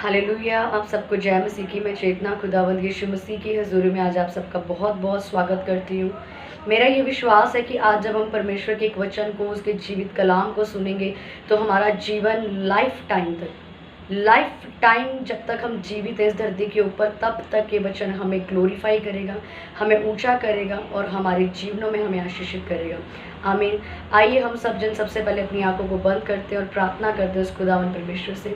Hallelujah. आप सबको जय मसीह की। मैं चेतना खुदावंद यीशु मसीह की हज़ूरी में आज आप सबका बहुत बहुत स्वागत करती हूँ। मेरा ये विश्वास है कि आज जब हम परमेश्वर के एक वचन को, उसके जीवित कलाम को सुनेंगे तो हमारा जीवन लाइफ टाइम जब तक हम जीवित हैं इस धरती के ऊपर, तब तक ये वचन हमें ग्लोरीफाई करेगा, हमें ऊंचा करेगा और हमारे जीवनों में हमें आशीषित करेगा। आमीन। आइए हम सब जन सबसे पहले अपनी आंखों को बंद करते हैं और प्रार्थना करते हैं उस खुदावन परमेश्वर से।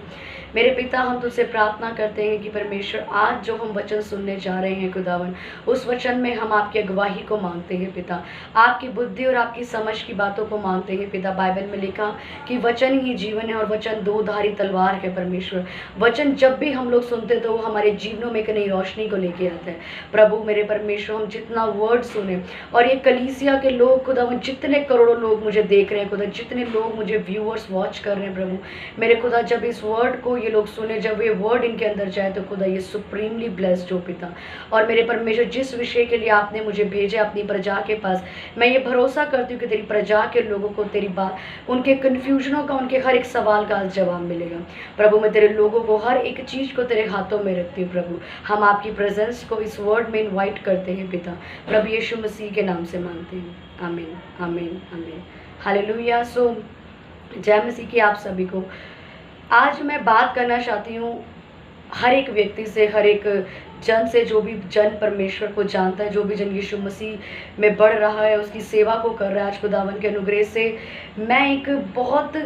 मेरे पिता, हम तुझसे प्रार्थना करते हैं कि परमेश्वर आज जो हम वचन सुनने जा रहे हैं खुदावन, उस वचन में हम आपकी अगुवाही को मांगते हैं पिता, आपकी बुद्धि और आपकी समझ की बातों को मांगते हैं पिता। बाइबल में लिखा कि वचन ही जीवन है और वचन दो धारी तलवार है परमेश्वर। वचन जब भी हम लोग सुनते तो वो हमारे जीवनों में एक नई रोशनी को लेके आता है। प्रभु मेरे परमेश्वर, हम जितना वर्ड सुने और ये कलीसिया के लोग खुदावन, जितने करोड़ों लोग मुझे देख रहे हैं खुदा, जितने लोग मुझे व्यूअर्स वॉच कर रहे हैं प्रभु मेरे खुदा, जब इस वर्ड को ये लोग सुने, जब ये वर्ड इनके अंदर जाए तो खुदा ये सुप्रीमली ब्लेस्ड हो पिता। और मेरे परमेश्वर, जिस विषय के लिए आपने मुझे भेजा अपनी प्रजा के पास, मैं ये भरोसा करती हूँ कि तेरी प्रजा के लोगों को तेरी बात, उनके कन्फ्यूजनों का, उनके हर एक सवाल का आज जवाब मिलेगा। प्रभु मैं तेरे लोगों को, हर एक चीज़ को तेरे हाथों में रखती हूँ प्रभु। हम आपकी प्रेजेंस को इस वर्ड में इन्वाइट करते हैं पिता, प्रभु यीशु मसीह के नाम से मांगते हैं। आमीन आमीन आमीन। हालेलुया। सो जय मसीह की आप सभी को। आज मैं बात करना चाहती हूँ हर एक व्यक्ति से, हर एक जन से, जो भी जन परमेश्वर को जानता है, जो भी जन यीशु मसीह में बढ़ रहा है, उसकी सेवा को कर रहा है। आज खुदावन के अनुग्रह से मैं एक बहुत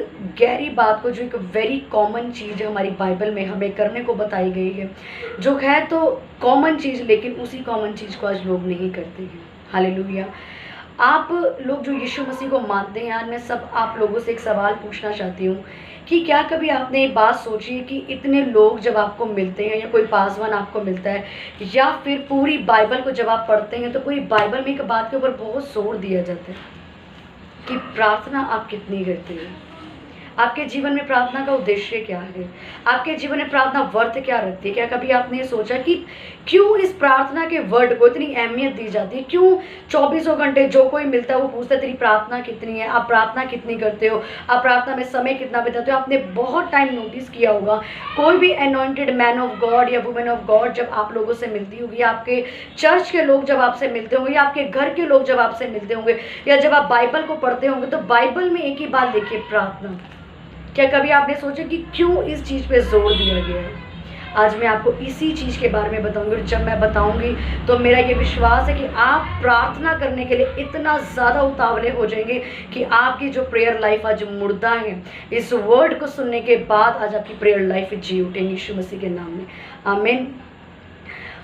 गहरी बात को, जो एक वेरी कॉमन चीज़ हमारी बाइबल में हमें करने को बताई गई है, जो है तो कॉमन चीज़, लेकिन उसी कॉमन चीज़ को आज लोग नहीं करते हैं। हालेलुया। आप लोग जो यीशु मसीह को मानते हैं, आज मैं सब आप लोगों से एक सवाल पूछना चाहती हूँ कि क्या कभी आपने ये बात सोची है कि इतने लोग जब आपको मिलते हैं, या कोई पासवान आपको मिलता है, या फिर पूरी बाइबल को जब आप पढ़ते हैं तो पूरी बाइबल में एक बात के ऊपर बहुत जोर दिया जाता है कि प्रार्थना आप कितनी करते हैं, आपके जीवन में प्रार्थना का उद्देश्य क्या है, आपके जीवन में प्रार्थना वर्थ क्या रखती है। क्या कभी आपने ये सोचा कि क्यों इस प्रार्थना के वर्ड को इतनी अहमियत दी जाती है? क्यों 24 घंटे जो कोई मिलता है वो पूछता है तेरी प्रार्थना कितनी है, आप प्रार्थना कितनी करते हो, आप प्रार्थना में समय कितना बिताते हो? आपने बहुत टाइम नोटिस किया होगा, कोई भी अनॉइंटेड मैन ऑफ गॉड या वुमेन ऑफ गॉड जब आप लोगों से मिलती होगी, आपके चर्च के लोग जब आपसे मिलते होंगे, या आपके घर के लोग जब आपसे मिलते होंगे, या जब आप बाइबल को पढ़ते होंगे, तो बाइबल में एक ही बात देखिए, प्रार्थना। क्या कभी आपने सोचा कि क्यों इस चीज़ पे जोर दिया गया है? आज मैं आपको इसी चीज़ के बारे में बताऊंगी, और जब मैं बताऊंगी तो मेरा ये विश्वास है कि आप प्रार्थना करने के लिए इतना ज़्यादा उतावले हो जाएंगे कि आपकी जो प्रेयर लाइफ आज मुर्दा है, इस वर्ड को सुनने के बाद आज आपकी प्रेयर लाइफ जी उठेंगी यीशु मसीह के नाम में। आमीन।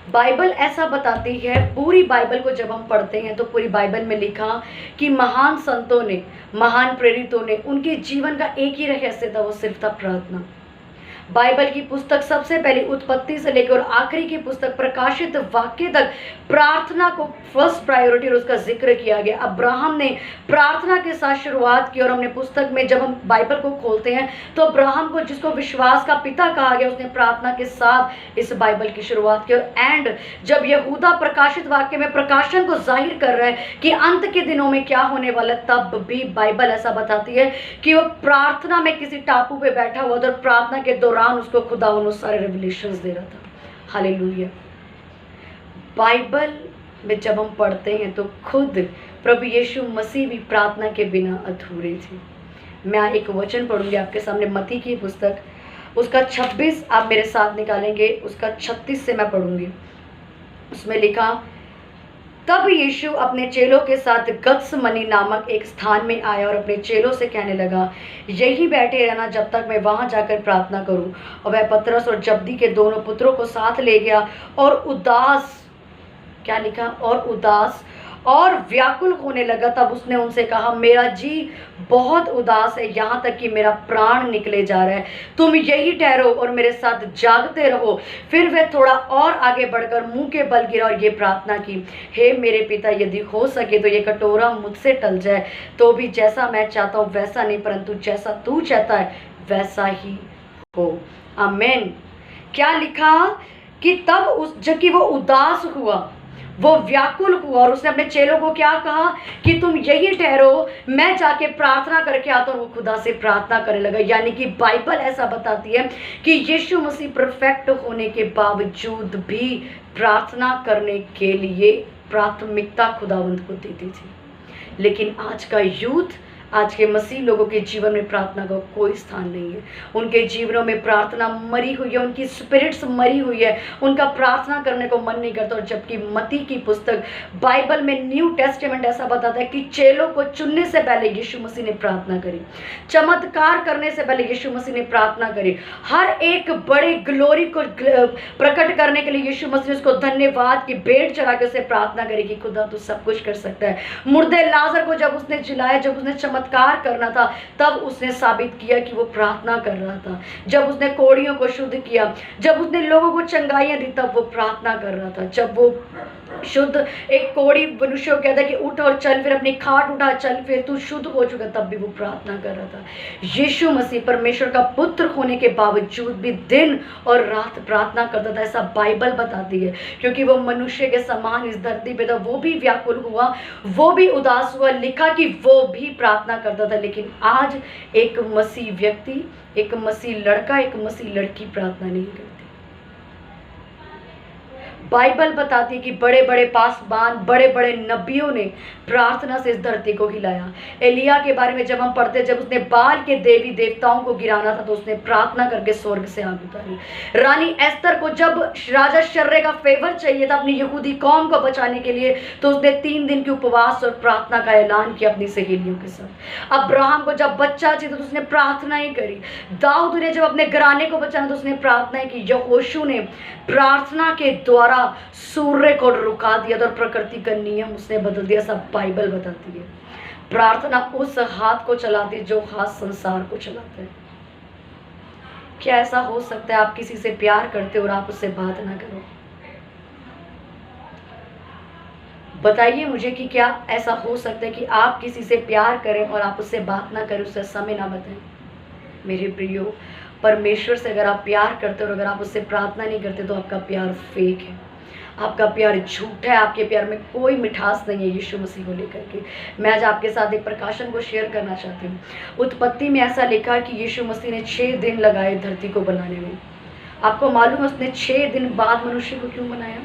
बाइबल ऐसा बताती है, पूरी बाइबल को जब हम पढ़ते हैं तो पूरी बाइबल में लिखा कि महान संतों ने, महान प्रेरितों ने, उनके जीवन का एक ही रहस्य था, वो सिर्फ था प्रार्थना। बाइबल की पुस्तक सबसे पहले उत्पत्ति से लेकर और आखिरी की पुस्तक प्रकाशित वाक्य तक प्रार्थना को फर्स्ट प्रायोरिटी और उसका जिक्र किया गया। अब्राहम ने प्रार्थना के साथ शुरुआत की, और हमने पुस्तक में जब हम बाइबल को खोलते हैं तो अब्राहम को, जिसको विश्वास का पिता कहा गया, उसने प्रार्थना के साथ इस बाइबल की शुरुआत की। और एंड जब यहूदा प्रकाशित वाक्य में प्रकाशन को जाहिर कर रहा है कि अंत के दिनों में क्या होने वाला, तब भी बाइबल ऐसा बताती है कि वो प्रार्थना में किसी टापू पे बैठा हुआ था और प्रार्थना के दौरान उसको खुदा उन सारे रेवलेशंस दे रहा था। हालेलुया। बाइबल में जब हम पढ़ते हैं तो खुद प्रभु यीशु मसीह भी प्रार्थना के बिना अधूरे थे। मैं एक वचन पढ़ूंगी आपके सामने, मत्ती की पुस्तक, उसका 26 आप मेरे साथ निकालेंगे, उसका 36 से मैं पढ़ूंगी। उसमें लिखा, तब यीशु अपने चेलों के साथ गत्समनी नामक एक स्थान में आया और अपने चेलों से कहने लगा, यही बैठे रहना जब तक मैं वहां जाकर प्रार्थना करूं। और वह पतरस और जब्दी के दोनों पुत्रों को साथ ले गया और उदास, क्या लिखा, और उदास और व्याकुल होने लगा। तब उसने उनसे कहा, मेरा जी बहुत उदास है, यहाँ तक कि मेरा प्राण निकले जा रहा है। तुम यही ठहरो और मेरे साथ जागते रहो। फिर वह थोड़ा और आगे बढ़कर मुंह के बल गिरा और ये प्रार्थना की, हे मेरे पिता, यदि हो सके तो ये कटोरा मुझसे टल जाए, तो भी जैसा मैं चाहता हूँ वैसा नहीं, परंतु जैसा तू चाहता है वैसा ही हो। आमीन। क्या लिखा कि तब जबकि वो उदास हुआ, वो व्याकुल हुआ और उसने अपने चेलों को क्या कहा कि तुम यही ठहरो, मैं जाके प्रार्थना करके आता हूँ। वो खुदा से प्रार्थना करने लगा। यानी कि बाइबल ऐसा बताती है कि यीशु मसीह परफेक्ट होने के बावजूद भी प्रार्थना करने के लिए प्राथमिकता खुदावंद को देती थी। लेकिन आज का यूथ, आज के मसीह लोगों के जीवन में प्रार्थना का कोई स्थान नहीं है। उनके जीवनों में प्रार्थना मरी हुई है, उनकी स्पिरिट्स मरी हुई है, उनका प्रार्थना करने को मन नहीं करता। और जबकि मत्ती की पुस्तक बाइबल में न्यू टेस्टामेंट ऐसा बताता है कि चेलों को चुनने से पहले यीशु मसीह ने प्रार्थना करी, चमत्कार करने से पहले यीशु मसीह ने प्रार्थना करी, हर एक बड़े ग्लोरी को प्रकट करने के लिए यीशु मसीह ने उसको धन्यवाद की भेंट चढ़ा के उसे प्रार्थना करी कि खुदा तू सब कुछ कर सकता है। मुर्दे लाजर को जब उसने जिलाया, जब उसने चमत्कार करना था, तब उसने साबित किया कि वो प्रार्थना कर रहा था। जब उसने कोढ़ियों को शुद्ध किया, जब उसने लोगों को चंगाइयां दी, तब वो प्रार्थना कर रहा था। जब वो शुद्ध एक कोढ़ी मनुष्य को कहता है कि उठ और चल, फिर अपनी खाट उठा, चल, फिर तू शुद्ध हो चुका, तब भी वो प्रार्थना कर रहा था। यीशु मसीह परमेश्वर का पुत्र होने के बावजूद भी दिन और रात प्रार्थना करता था, ऐसा बाइबल बताती है। क्योंकि वो मनुष्य के समान इस धरती पे था, वो भी व्याकुल हुआ, वो भी उदास हुआ, लिखा कि वो भी प्रार्थना करता था। लेकिन आज एक मसीह व्यक्ति, एक मसीह लड़का, एक मसीह लड़की प्रार्थना नहीं करती। बाइबल बताती है कि बड़े बड़े पासबान, बड़े बड़े नबियों ने प्रार्थना से इस धरती को हिलाया। एलिया के बारे में जब हम पढ़ते, जब उसने बाल के देवी देवताओं को गिराना था तो उसने प्रार्थना करके स्वर्ग से आग उतारी। रानी एस्तर को जब राजा शर्रे का फेवर चाहिए था अपनी यहूदी कौम को बचाने के लिए, तो उसने 3 दिन की उपवास और प्रार्थना का ऐलान किया अपनी सहेलियों के साथ। अब्राहम को जब बच्चा चाहिए तो उसने प्रार्थना ही करी। दाऊद ने जब अपने घराने को बचाना तो उसने प्रार्थना की। यहोशू ने प्रार्थना के द्वारा सूर्य को रुका दिया और प्रकृति का नियम उसने बदल दिया। सब बाइबल बताती है। प्रार्थना उस हाथ को चलाती है जो हाथ संसार को चलाता है। क्या ऐसा हो सकता है आप किसी से प्यार करते हो और आप उससे बात ना करो? बताइए मुझे कि क्या ऐसा हो सकता है कि आप किसी से प्यार करें और आप उससे बात ना करें, उससे समय ना बताएं? मेरे प्रियो, परमेश्वर से अगर आप प्यार करते हो और अगर आप उससे प्रार्थना नहीं करते तो आपका प्यार फेक है, आपका प्यार झूठ है, आपके प्यार में कोई मिठास नहीं है यीशु मसीह को लेकर के। मैं आज आपके साथ एक प्रकाशन को शेयर करना चाहती हूँ। उत्पत्ति में ऐसा लिखा कि यीशु मसीह ने 6 दिन लगाए धरती को बनाने में। आपको मालूम है उसने 6 दिन बाद मनुष्य को क्यों बनाया?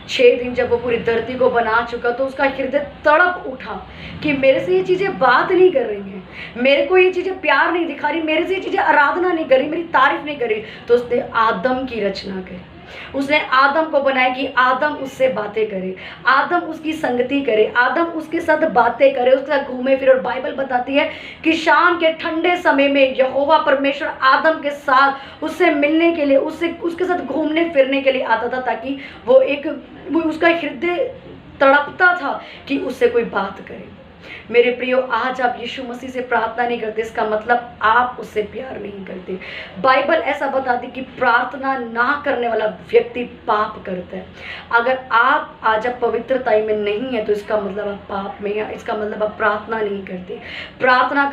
6 दिन जब वो पूरी धरती को बना चुका तो उसका हृदय तड़प उठा कि मेरे से ये चीज़ें बात नहीं कर रही हैं, मेरे को ये चीज़ें प्यार नहीं दिखा रही, मेरे से ये चीज़ें आराधना नहीं कर रही, मेरी तारीफ नहीं कर रही। तो उसने आदम की रचना करी, उसने आदम को बनाया कि आदम उससे बातें करे, आदम उसकी संगति करे, आदम उसके साथ बातें करे, उसके साथ घूमे फिरे। और बाइबल बताती है कि शाम के ठंडे समय में यहोवा परमेश्वर आदम के साथ उससे मिलने के लिए, उसके साथ घूमने फिरने के लिए आता था, ताकि वो उसका हृदय तड़पता था कि उससे कोई बात करे। मेरे प्रियो, आज आप यीशु मसीह से प्रार्थना नहीं करते, इसका मतलब आप उससे प्यार नहीं करते। बाइबल ऐसा बताती कि प्रार्थना ना करने वाला व्यक्ति पाप करता है। अगर आप आज आप पवित्रता में नहीं है तो इसका मतलब आप पाप में है, इसका मतलब आप प्रार्थना नहीं करते। प्रार्थना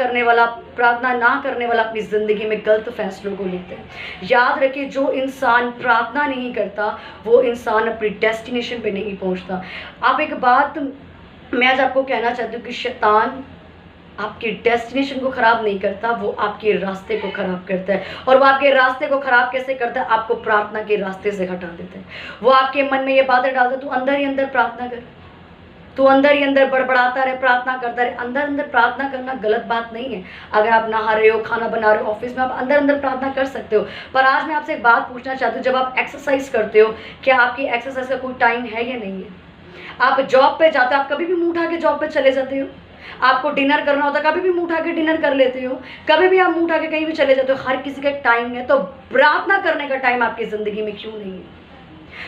ना करने वाला अपनी ज़िंदगी में गलत फैसलों को लेता है। याद रखिए, जो इंसान प्रार्थना नहीं करता वो इंसान अपनी डेस्टिनेशन पे नहीं पहुंचता। आप एक बात मैं आज आपको कहना चाहती हूँ कि शैतान आपके डेस्टिनेशन को ख़राब नहीं करता, वो आपके रास्ते को ख़राब करता है। और वो आपके रास्ते को ख़राब कैसे करता है? आपको प्रार्थना के रास्ते से हटा देता है। वो आपके मन में ये बातें डालता है, तू अंदर ही अंदर प्रार्थना कर, तू अंदर ही अंदर बड़बड़ाता रहे, प्रार्थना करता रहे। अंदर अंदर प्रार्थना करना गलत बात नहीं है। अगर आप नहा रहे हो, खाना बना रहे हो, ऑफिस में, आप अंदर अंदर प्रार्थना कर सकते हो। पर आज मैं आपसे एक बात पूछना चाहती हूँ, जब आप एक्सरसाइज करते हो, क्या आपकी एक्सरसाइज का कोई टाइम है या नहीं है? आप जॉब पे जाते हो, आप कभी भी मुंह उठा के जॉब पे चले जाते हो? आपको डिनर करना होता है, कभी भी मुंह उठा के डिनर कर लेते हो? कभी भी आप मुंह उठा के कहीं भी चले जाते हो? हर किसी का एक टाइम है। तो प्रार्थना करने का टाइम आपकी ज़िंदगी में क्यों नहीं है?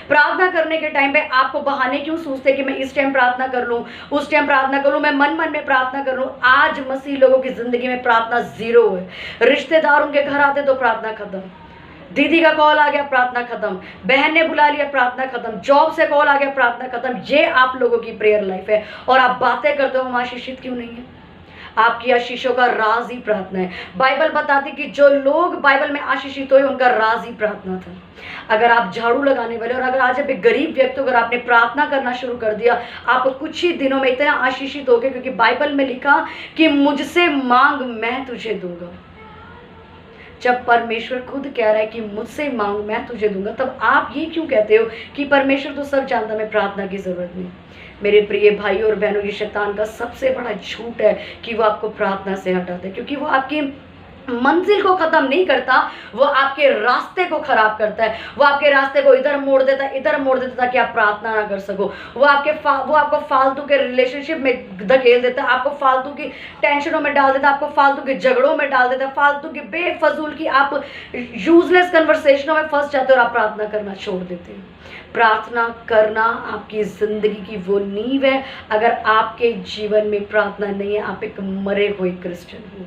प्रार्थना करने के टाइम पे आपको बहाने क्यों सोचते कि मैं इस टाइम प्रार्थना कर लूँ, उस टाइम प्रार्थना कर लूँ, मैं मन मन में प्रार्थना कर लूँ? आज मसीह लोगों की ज़िंदगी में प्रार्थना ज़ीरो है। रिश्तेदार उनके घर आते तो प्रार्थना खत्म, दीदी का कॉल आ गया प्रार्थना खत्म, बहन ने बुला लिया प्रार्थना खत्म, जॉब से कॉल आ गया प्रार्थना खत्म। ये आप लोगों की प्रेयर लाइफ है और आप बातें करते हो हम आशीषित क्यों नहीं है? आपकी आशीषों का राज ही प्रार्थना है। बाइबल बताती कि जो लोग बाइबल में आशीषित हुए उनका राज ही प्रार्थना था। अगर आप झाड़ू लगाने वाले और अगर आज आप एक गरीब व्यक्ति अगर आपने प्रार्थना करना शुरू कर दिया, आप कुछ ही दिनों में इतना आशीषित हो गए, क्योंकि बाइबल में लिखा कि मुझसे मांग मैं तुझे दूंगा। जब परमेश्वर खुद कह रहा है कि मुझसे मांग मैं तुझे दूंगा, तब आप ये क्यों कहते हो कि परमेश्वर तो सब जानता, मैं प्रार्थना की जरूरत नहीं। मेरे प्रिय भाइयों और बहनों, ये शैतान का सबसे बड़ा झूठ है कि वो आपको प्रार्थना से हटाते, क्योंकि वो आपकी मंजिल को खत्म नहीं करता, वो आपके रास्ते को खराब करता है। वो आपके रास्ते को इधर मोड़ देता है, इधर मोड़ देता है ताकि आप प्रार्थना ना कर सको। वो आपको फालतू के रिलेशनशिप में धकेल देता है, आपको फालतू की टेंशनों में डाल देता है, आपको फालतू के झगड़ों में डाल देता है, फालतू की बेफजूल की आप यूजलेस कन्वर्सेशनों में फंस जाते हो और आप प्रार्थना करना छोड़ देते हैं। प्रार्थना करना आपकी जिंदगी की वो नींव है। अगर आपके जीवन में प्रार्थना नहीं है, आप एक मरे हुए क्रिश्चियन हो।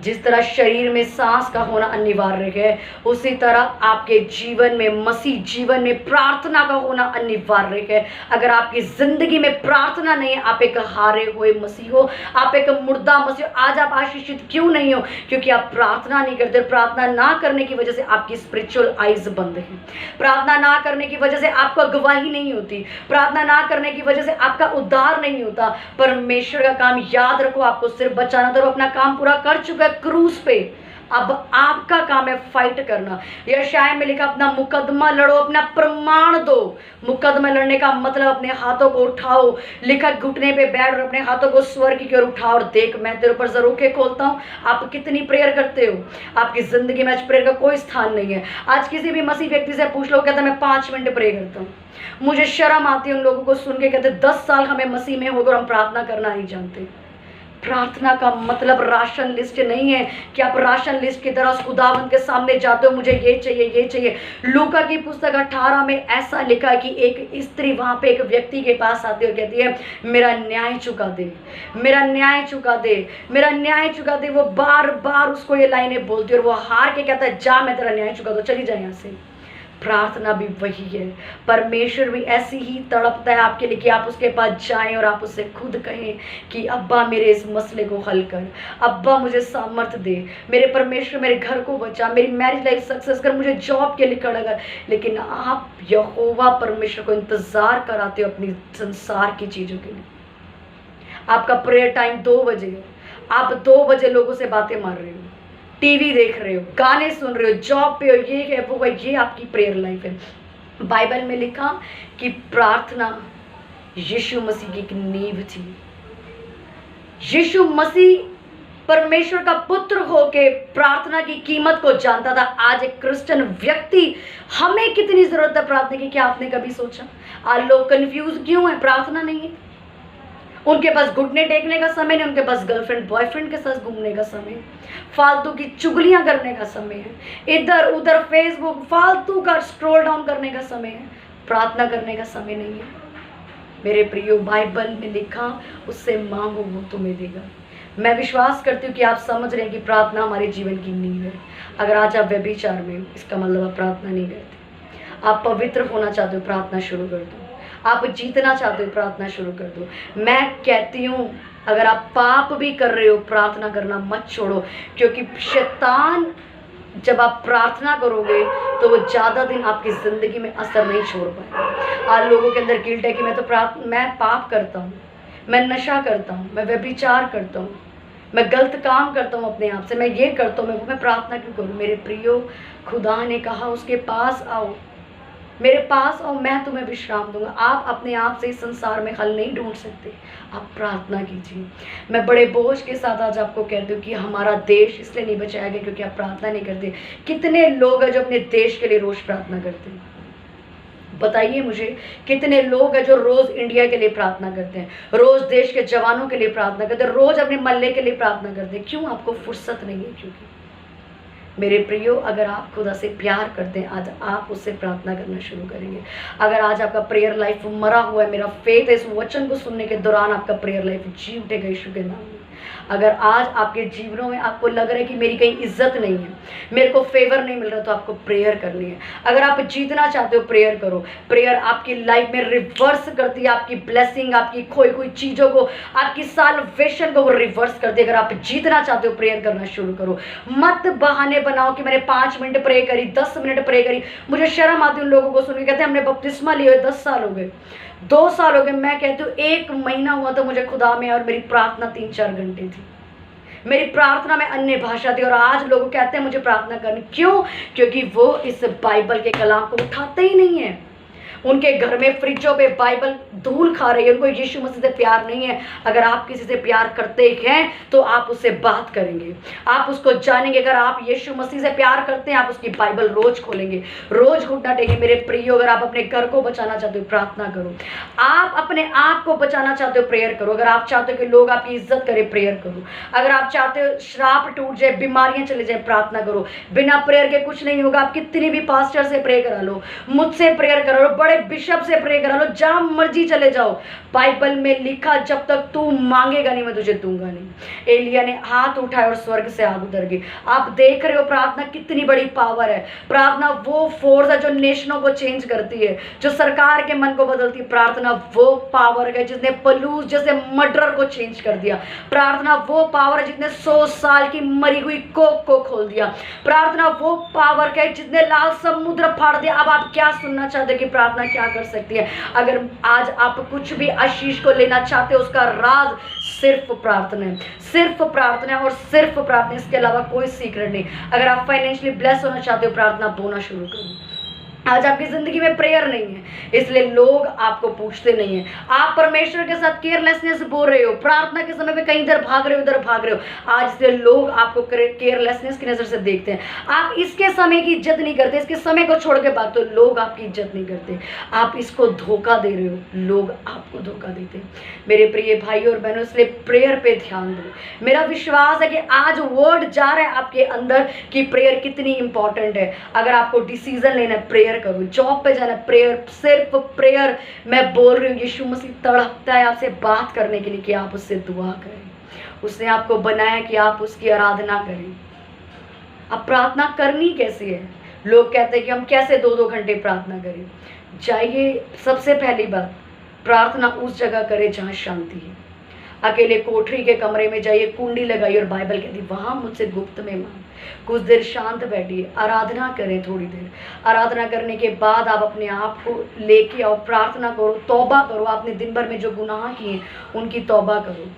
जिस तरह शरीर में सांस का होना अनिवार्य है, उसी तरह आपके जीवन में, मसीह जीवन में प्रार्थना का होना अनिवार्य है। अगर आपकी जिंदगी में प्रार्थना नहीं है, आप एक हारे हुए मसीह हो, आप एक मुर्दा मसीह हो। आज आप आशीषित क्यों नहीं हो? क्योंकि आप प्रार्थना नहीं करते। प्रार्थना ना करने की वजह से आपकी स्पिरिचुअल आइज बंद है। प्रार्थना ना करने की वजह से आपको गवाही नहीं होती। प्रार्थना ना करने की वजह से आपका उद्धार नहीं होता। परमेश्वर का काम याद रखो, आपको सिर्फ बचाना था, वो अपना काम पूरा कर चुका है क्रूस पे। अब आपका काम है फाइट करना। यशायाह में लिखा, अपना मुकदमा लड़ो, अपना प्रमाण दो। मुकदमा लड़ने का मतलब अपने हाथों को उठाओ, लिखा घुटने पे बैठ और अपने हाथों को स्वर्ग की ओर उठाओ और देख मैं तेरे ऊपर जरूखे खोलता हूँ। आप कितनी प्रेयर करते हो? आपकी जिंदगी में आज प्रेयर का कोई स्थान नहीं है। आज किसी भी मसीह व्यक्ति से पूछ लो, कहता मैं 5 मिनट प्रे करता हूँ। मुझे शर्म आती है उन लोगों को सुन के, कहते 10 साल हमें मसीह में होकर हम प्रार्थना करना नहीं जानते। प्रार्थना का मतलब राशन लिस्ट नहीं है कि आप राशन लिस्ट की तरह खुदावंद के सामने जाते हो, मुझे ये चाहिए ये चाहिए। लूका की पुस्तक 18 में ऐसा लिखा है कि एक स्त्री वहां पे एक व्यक्ति के पास आती है और कहती है, मेरा न्याय चुका दे, मेरा न्याय चुका दे, मेरा न्याय चुका दे। वो बार बार उसको ये लाइनें बोलती है और वो हार के कहता है, जा मैं तेरा न्याय चुका दो, चली जाए यहाँ से। प्रार्थना भी वही है। परमेश्वर भी ऐसी ही तड़पता है आपके लिए कि आप उसके पास जाएं और आप उससे खुद कहें कि अब्बा मेरे इस मसले को हल कर, अब्बा मुझे सामर्थ दे, मेरे परमेश्वर मेरे घर को बचा, मेरी मैरिज लाइफ सक्सेस कर, मुझे जॉब के लिए खड़ा कर। लेकिन आप यहोवा परमेश्वर को इंतजार कराते हो अपनी संसार की चीज़ों के लिए। आपका प्रेयर टाइम 2 बजे है, आप 2 बजे लोगों से बातें मार रहे हो, टीवी देख रहे हो, गाने सुन रहे हो, जॉब पे हो, ये है वो है, ये आपकी प्रेयर लाइफ है। बाइबल में लिखा कि प्रार्थना यीशु मसीह की एक नींव थी। यीशु मसीह परमेश्वर का पुत्र होके प्रार्थना की कीमत को जानता था। आज एक क्रिश्चियन व्यक्ति, हमें कितनी जरूरत है प्रार्थना की, क्या आपने कभी सोचा? आज लोग कंफ्यूज क्यों है? प्रार्थना नहीं है। उनके पास घुटने टेकने का समय नहीं, उनके पास गर्लफ्रेंड बॉयफ्रेंड के साथ घूमने का समय, फालतू की चुगलियां करने का समय है, इधर उधर फेसबुक फालतू का स्क्रॉल डाउन करने का समय है। प्रार्थना करने का समय नहीं है। मेरे प्रियो, बाइबल में लिखा, उससे मांगो वो तुम्हें देगा। मैं विश्वास करती हूँ कि आप समझ रहे हैं कि प्रार्थना हमारे जीवन की नींव है। अगर आज आप व्यभिचार में हो, इसका मतलब आप प्रार्थना नहीं करते। आप पवित्र होना चाहते हो, प्रार्थना शुरू कर दो। आप जीतना चाहते हो, प्रार्थना शुरू कर दो। मैं कहती हूँ, अगर आप पाप भी कर रहे हो, प्रार्थना करना मत छोड़ो, क्योंकि शैतान जब आप प्रार्थना करोगे तो वो ज़्यादा दिन आपकी ज़िंदगी में असर नहीं छोड़ पाएगा। आज लोगों के अंदर गिल्ट है कि मैं पाप करता हूँ, मैं नशा करता हूँ, मैं व्यभिचार करता हूँ, मैं गलत काम करता हूँ अपने आप से, मैं ये करता हूँ, मैं प्रार्थना क्यों करूँ? मेरे प्रियो, खुदा ने कहा उसके पास आओ, मेरे पास आओ, मैं तुम्हें विश्राम दूंगा। आप अपने आप से इस संसार में हल नहीं ढूंढ सकते, आप प्रार्थना कीजिए। मैं बड़े बोझ के साथ आज आपको कहती हूँ कि हमारा देश इसलिए नहीं बचाया गया क्योंकि आप प्रार्थना नहीं करते। कितने लोग हैं जो अपने देश के लिए रोज प्रार्थना करते हैं? बताइए मुझे, कितने लोग हैं जो रोज इंडिया के लिए प्रार्थना करते हैं, रोज देश के जवानों के लिए प्रार्थना करते हैं, रोज अपने मल्ले के लिए प्रार्थना करते हैं? क्यों? आपको फुर्सत नहीं है। क्योंकि मेरे प्रियो, अगर आप खुदा से प्यार करते हैं, आज आप उससे प्रार्थना करना शुरू करेंगे। अगर आज आपका प्रेयर लाइफ मरा हुआ है, मेरा फेथ है इस वचन को सुनने के दौरान आपका प्रेयर लाइफ जी उठेगा यीशु के नाम में। अगर आज आपके जीवनों में आपको लग रहा है कि मेरी कहीं इज्जत नहीं है, मेरे को फेवर नहीं मिल रहा, तो आपको प्रेयर करनी है। अगर आप जीतना चाहते हो, प्रेयर करो। प्रेयर आपकी लाइफ में रिवर्स करती है आपकी ब्लेसिंग, आपकी खोई हुई चीज़ों को, आपकी साल्वेशन को वो रिवर्स करती है। अगर आप जीतना चाहते हो, प्रेयर करना शुरू करो। मत बहाने बनाओ कि मैंने 5 मिनट प्रे करी, 10 मिनट प्रे करी। मुझे शर्म आती है उन लोगों को सुन के, कहते हैं हमने बपतिस्मा लिए हुए 10 साल हो गए, 2 साल हो गए। मैं कहती हूँ 1 महीना हुआ तो मुझे खुदा में, और मेरी प्रार्थना 3-4 घंटे थी। मेरी प्रार्थना में अन्य भाषा थी। और आज लोग कहते हैं मुझे प्रार्थना करनी, क्यों? क्योंकि वो इस बाइबल के कलाम को उठाते ही नहीं है। उनके घर में फ्रिजों पे बाइबल धूल खा रही है, उनको यीशु मसीह से प्यार नहीं है। अगर आप किसी से प्यार करते हैं तो आप उससे बात करेंगे, आप उसको जानेंगे। अगर आप यीशु मसीह से प्यार करते हैं, आप उसकी बाइबल रोज खोलेंगे, रोज घुटना टेकेंगे। मेरे प्रियो, अगर आप अपने घर को बचाना चाहते हो, प्रार्थना करो। आप अपने आप को बचाना चाहते हो, प्रेयर करो। अगर आप चाहते हो कि लोग आपकी इज्जत करें, प्रेयर करो। अगर आप चाहते हो श्राप टूट जाए, बीमारियां चले जाए, प्रार्थना करो। बिना प्रेयर के कुछ नहीं होगा। आप कितनी भी पास्टर से प्रे करा लो, मुझसे प्रेयर करा लो, बड़े बिशप से प्रे करा लो, जहां मर्जी चले जाओ, बाइबल में लिखा जब तक तू मांगेगा नहीं मैं तुझे दूंगा नहीं। एलिया ने हाथ उठाया और स्वर्ग से आग उतर गई। आप देख रहे हो प्रार्थना कितनी बड़ी पावर है। प्रार्थना वो फोर्स है जो नेशनों को चेंज करती है, जो सरकार के मन को बदलती है। प्रार्थना वो पावर है जिसने पलूस जैसे मर्डर को चेंज कर दिया। प्रार्थना वो पावर है जिसने 100 साल की मरी हुई कोक को खोल दिया। प्रार्थना वो पावर है जिसने लाल समुद्र फाड़ दिया। अब आप क्या सुनना चाहते कि प्रार्थना क्या कर सकती है? अगर आज आप कुछ भी आशीष को लेना चाहते हो, उसका राज सिर्फ प्रार्थना है, सिर्फ प्रार्थना है और सिर्फ प्रार्थना, इसके अलावा कोई सीक्रेट नहीं। अगर आप फाइनेंशियली ब्लेस होना चाहते हो, प्रार्थना बोलना शुरू करो। आज आपकी जिंदगी में प्रेयर नहीं है, इसलिए लोग आपको पूछते नहीं है। आप परमेश्वर के साथ केयरलेसनेस बोल रहे हो, प्रार्थना के समय पे कहीं इधर भाग रहे हो, उधर भाग रहे हो। आज से लोग आपको केयरलेसनेस की नजर से देखते हैं। आप इसके समय की इज्जत नहीं करते, इसके समय को छोड़ के बात, तो लोग आपकी इज्जत नहीं करते। आप इसको धोखा दे रहे हो, लोग आपको धोखा देते हैं। मेरे प्रिय भाई और बहनों, इसलिए प्रेयर पे ध्यान दो। मेरा विश्वास है कि आज वर्ड जा रहा है आपके अंदर कि प्रेयर कितनी इंपॉर्टेंट है। अगर आपको डिसीजन लेना है, प्रेयर करो। जॉब पे जाना, प्रेयर, सिर्फ प्रेयर। मैं बोल रही हूँ, यीशु मसीह तड़पता है आपसे बात करने के लिए कि आप उससे दुआ करें। उसने आपको बनाया कि आप उसकी आराधना करें। अब प्रार्थना करनी कैसे है? लोग कहते हैं कि हम कैसे 2-2 घंटे प्रार्थना करें। जाइए, सबसे पहली बात, प्रार्थना उस जगह करें जहाँ शांति है। अकेले कोठरी के कमरे में जाइए, कुंडी लगाइए और बाइबल कहती वहाँ मुझसे गुप्त में मांग। कुछ देर शांत बैठिए, आराधना करें। थोड़ी देर आराधना करने के बाद आप अपने आप को लेके आओ, प्रार्थना करो, तौबा करो। आपने दिन भर में जो गुनाह किए उनकी तौबा करो।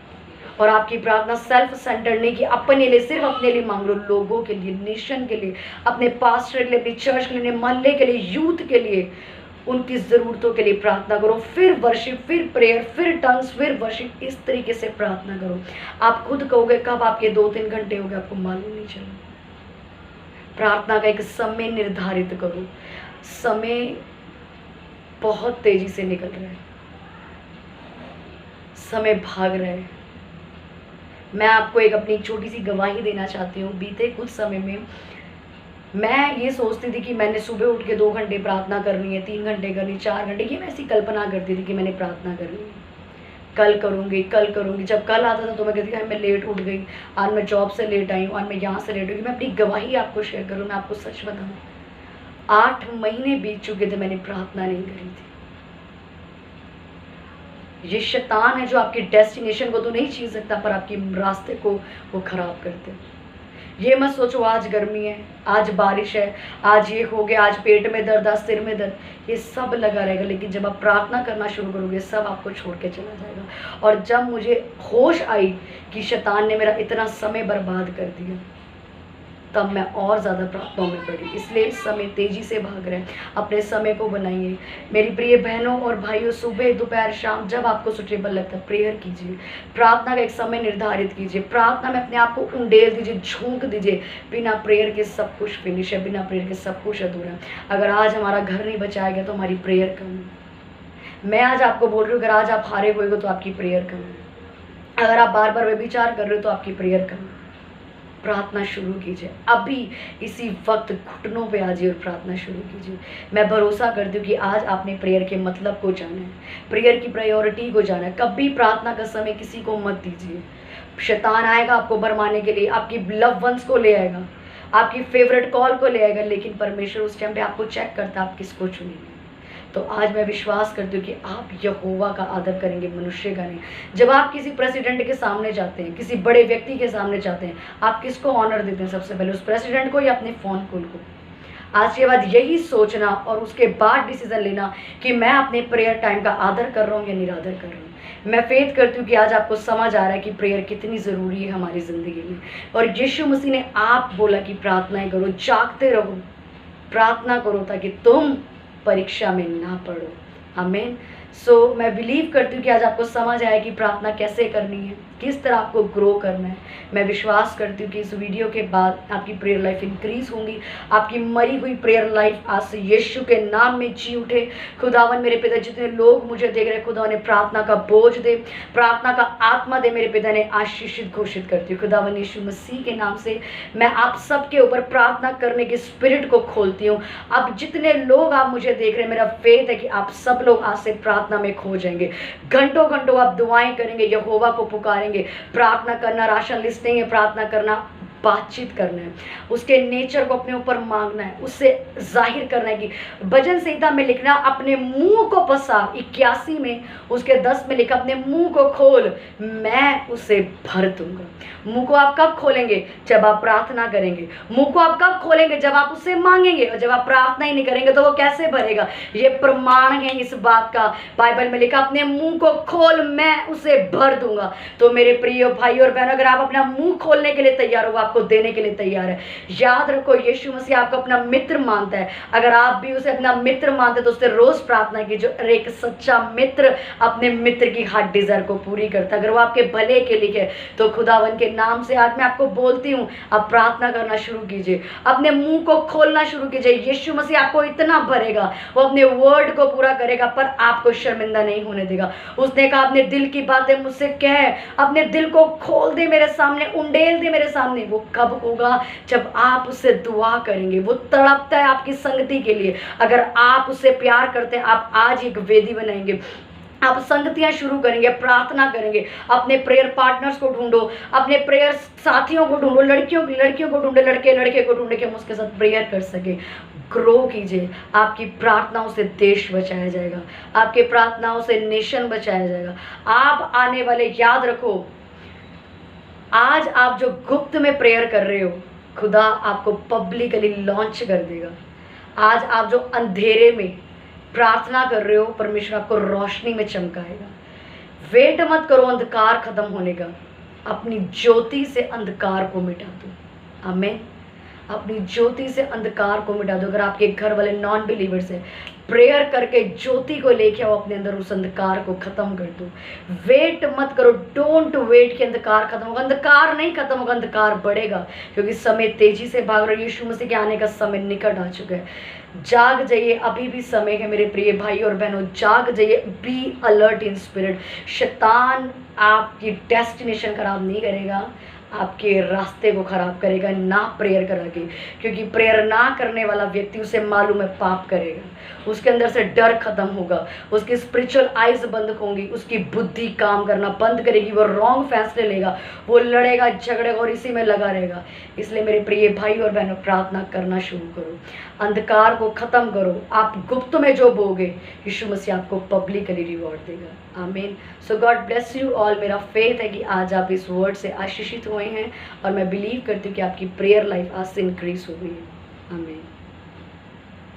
और आपकी प्रार्थना सेल्फ सेंटर नहीं कि अपने लिए, सिर्फ अपने लिए मांग लो, लोगों के लिए, नेशन के लिए, अपने पास्टर के लिए, अपनी चर्च के लिए, मोहल्ले के लिए, यूथ के लिए, उनकी ज़रूरतों के लिए प्रार्थना करो। फिर वर्शिप, फिर प्रेयर, फिर टंग्स, फिर वर्शिप। इस तरीके से प्रार्थना करो। आप खुद कहोगे कब आपके 2-3 घंटे हो गए, आपको मालूम नहीं चला। प्रार्थना का एक समय निर्धारित करो। समय बहुत तेजी से निकल रहा है, समय भाग रहा है। मैं आपको एक अपनी छोटी सी गवाही देना चाहती हूँ। बीते कुछ समय में मैं ये सोचती थी कि मैंने सुबह उठ के 2 घंटे प्रार्थना करनी है, 3 घंटे करनी, 4 घंटे की मैं ऐसी कल्पना करती थी कि मैंने प्रार्थना करनी है, कल करूँगी, कल करूँगी। जब कल आता था तो मैं कहती थी मैं लेट उठ गई, आज मैं जॉब से लेट आई हूँ, आज मैं यहाँ से लेट हुई। मैं अपनी गवाही आपको शेयर करूँ, मैं आपको सच बताऊँ, 8 महीने बीत चुके थे, मैंने प्रार्थना नहीं करी थी। ये शैतान है जो आपके डेस्टिनेशन को तो नहीं छीन सकता, पर आपके रास्ते को वो खराब करते हैं। ये मत सोचो आज गर्मी है, आज बारिश है, आज ये हो गया, आज पेट में दर्द, आज सिर में दर्द, ये सब लगा रहेगा। लेकिन जब आप प्रार्थना करना शुरू करोगे, सब आपको छोड़ के चला जाएगा। और जब मुझे होश आई कि शैतान ने मेरा इतना समय बर्बाद कर दिया, तब मैं और ज़्यादा प्रार्थनाओं में पड़ी। इसलिए समय तेज़ी से भाग रहे हैं, अपने समय को बनाइए। मेरी प्रिय बहनों और भाइयों, सुबह, दोपहर, शाम, जब आपको सुटेबल लगता है, प्रेयर कीजिए। प्रार्थना का एक समय निर्धारित कीजिए। प्रार्थना में अपने आप को उंडेल दीजिए, झोंक दीजिए। बिना प्रेयर के सब कुछ फिनिश है, बिना प्रेयर के सब कुछ अधूरा है। अगर आज हमारा घर नहीं बचाया गया तो हमारी प्रेयर कम है। मैं आज आपको बोल रही हूँ, अगर आज आप हारे हुए हो तो आपकी प्रेयर कम है। अगर आप बार बार व्यभिचार कर रहे हो तो आपकी प्रेयर कम है। प्रार्थना शुरू कीजिए, अभी इसी वक्त घुटनों पे आ जाइए और प्रार्थना शुरू कीजिए। मैं भरोसा करती हूँ कि आज आपने प्रेयर के मतलब को जाना है, प्रेयर की प्रायोरिटी को जाना है। कभी प्रार्थना का समय किसी को मत दीजिए। शैतान आएगा आपको भरमाने के लिए, आपकी लव वंस को ले आएगा, आपकी फेवरेट कॉल को ले आएगा, लेकिन परमेश्वर उस टाइम पे आपको चेक करता है आप किसको चुनेंगे। तो आज मैं विश्वास करती हूँ कि आप यहोवा का आदर करेंगे, मनुष्य का नहीं। जब आप किसी प्रेसिडेंट के सामने जाते हैं, किसी बड़े व्यक्ति के सामने जाते हैं, आप किसको ऑनर देते हैं? सबसे पहले उस प्रेसिडेंट को या अपने फ़ोन कॉल को? आज के बाद यही सोचना और उसके बाद डिसीजन लेना कि मैं अपने प्रेयर टाइम का आदर कर रहा हूँ या निरादर कर रहा हूँ। मैं फेथ करती हूँ कि आज आपको समझ आ रहा है कि प्रेयर कितनी ज़रूरी है हमारी ज़िंदगी में। और यीशु मसीह ने आप बोला कि प्रार्थनाएं करो, जागते रहो, प्रार्थना करो ताकि तुम परीक्षा में ना पड़ो। आमीन। सो मैं बिलीव करती हूँ कि आज आपको समझ आया कि प्रार्थना कैसे करनी है, किस तरह आपको ग्रो करना है। मैं विश्वास करती हूँ कि इस वीडियो के बाद आपकी प्रेयर लाइफ इंक्रीज होंगी, आपकी मरी हुई प्रेयर लाइफ आज से यीशु के नाम में जी उठे। खुदावन मेरे पिता, जितने लोग मुझे देख रहे हैं, खुदा ने प्रार्थना का बोझ दे, प्रार्थना का आत्मा दे, मेरे पिता ने आशीषित घोषित करती हूँ। खुदावन यीशु मसीह के नाम से मैं आप सबके ऊपर प्रार्थना करने के स्पिरिट को खोलती हूँ। अब जितने लोग आप मुझे देख रहे हैं, मेरा फेथ है कि आप सब लोग आज से प्रार्थना में खो जाएंगे। घंटों घंटों आप दुआएं करेंगे, यहोवा को पुकारेंगे। प्रार्थना करना राशन लिस्ट नहीं है, प्रार्थना करना बातचीत करना है, उसके नेचर को अपने ऊपर मांगना है, उससे जाहिर करना है कि भजन संहिता में लिखना अपने मुंह को पसार, 81 में उसके 10 में लिखा अपने मुंह को खोल, मैं उसे भर दूंगा। मुंह को आप कब खोलेंगे? जब आप प्रार्थना करेंगे। मुंह को आप कब खोलेंगे? जब आप उससे मांगेंगे। और जब आप प्रार्थना ही नहीं करेंगे तो वो कैसे भरेगा? ये प्रमाण है इस बात का। बाइबल में लिखा अपने मुंह को खोल, मैं उसे भर दूंगा। तो मेरे प्रिय भाई और बहनों, अगर आप अपना मुंह खोलने के लिए तैयार हो, आपको देने के लिए तैयार है। याद रखो, यीशु मसीह आपको अपना मित्र मानता है। अगर आप भी उसे अपना मित्र मानते तो उससे रोज प्रार्थना कीजिए। और एक सच्चा मित्र अपने मित्र की हार्ट डिजायर को पूरी करता है। अगर वो आपके भले के लिए है तो खुदावन के नाम से आज मैं आपको बोलती हूँ, आप प्रार्थना करना शुरू कीजिए, अपने मुंह को खोलना शुरू कीजिए। यीशु मसीह आपको इतना भरेगा, वो अपने वर्ड को पूरा करेगा, पर आपको शर्मिंदा नहीं होने देगा। उसने कहा अपने दिल की बातें मुझसे कह, अपने दिल को खोल दे मेरे सामने, उंडेल दे मेरे सामने। वो कब होगा? जब आप उससे दुआ करेंगे। वो तड़पता है आपकी संगति के लिए। अगर आप उससे प्यार करते हैं, आप आज एक वेदी बनाएंगे, आप संगतियां शुरू करेंगे, प्रार्थना करेंगे, अपने प्रेयर पार्टनर्स को ढूंढो, अपने प्रेयर साथियों को ढूंढो, लड़कियों को ढूंढे, लड़के को ढूंढे कि हम उसके साथ प्रेयर कर सके। ग्रो कीजिए। आपकी प्रार्थनाओं से देश बचाया जाएगा, आपके प्रार्थनाओं से नेशन बचाया जाएगा। आप आने वाले, याद रखो, आज आप जो गुप्त में प्रेयर कर रहे हो, खुदा आपको पब्लिकली लॉन्च कर देगा। आज आप जो अंधेरे में प्रार्थना कर रहे हो, परमेश्वर आपको रोशनी में चमकाएगा। वेट मत करो अंधकार खत्म होने का, अपनी ज्योति से अंधकार को मिटा दो। आमीन। अपनी ज्योति से अंधकार को मिटा दो। अगर आपके घर वाले नॉन बिलीवर्स हैं, प्रेयर करके ज्योति को लेके आओ अपने अंदर, उस अंधकार को खत्म कर दो। वेट मत करो, डोंट वेट कि अंधकार खत्म होगा। अंधकार नहीं खत्म होगा, अंधकार बढ़ेगा, क्योंकि समय तेजी से भाग रहा है। यीशु मसीह के आने का समय निकट आ चुका है। जाग जाइए, अभी भी समय है मेरे प्रिय भाई और बहनों, जाग जाइए। Be alert in spirit. शैतान आपकी डेस्टिनेशन खराब नहीं करेगा, आपके रास्ते को खराब करेगा ना प्रेयर करा के। क्योंकि प्रेयर ना करने वाला व्यक्ति, उसे मालूम है पाप करेगा, उसके अंदर से डर खत्म होगा, उसकी स्पिरिचुअल आइज बंद होंगी, उसकी बुद्धि काम करना बंद करेगी, वो रॉन्ग फैसले लेगा, वो लड़ेगा, झगड़ेगा और इसी में लगा रहेगा। इसलिए मेरे प्रिय भाई और बहनों, प्रार्थना करना शुरू करो, अंधकार को खत्म करो। आप गुप्त में जो बोगे, यीशु मसीह आपको पब्लिकली रिवॉर्ड देगा। आमीन। सो गॉड ब्लेस यू ऑल। मेरा फेथ है कि आज आप इस वर्ड से आशीषित हुए हैं और मैं बिलीव करती हूँ कि आपकी प्रेयर लाइफ आज से इंक्रीज हो गई है। आमीन।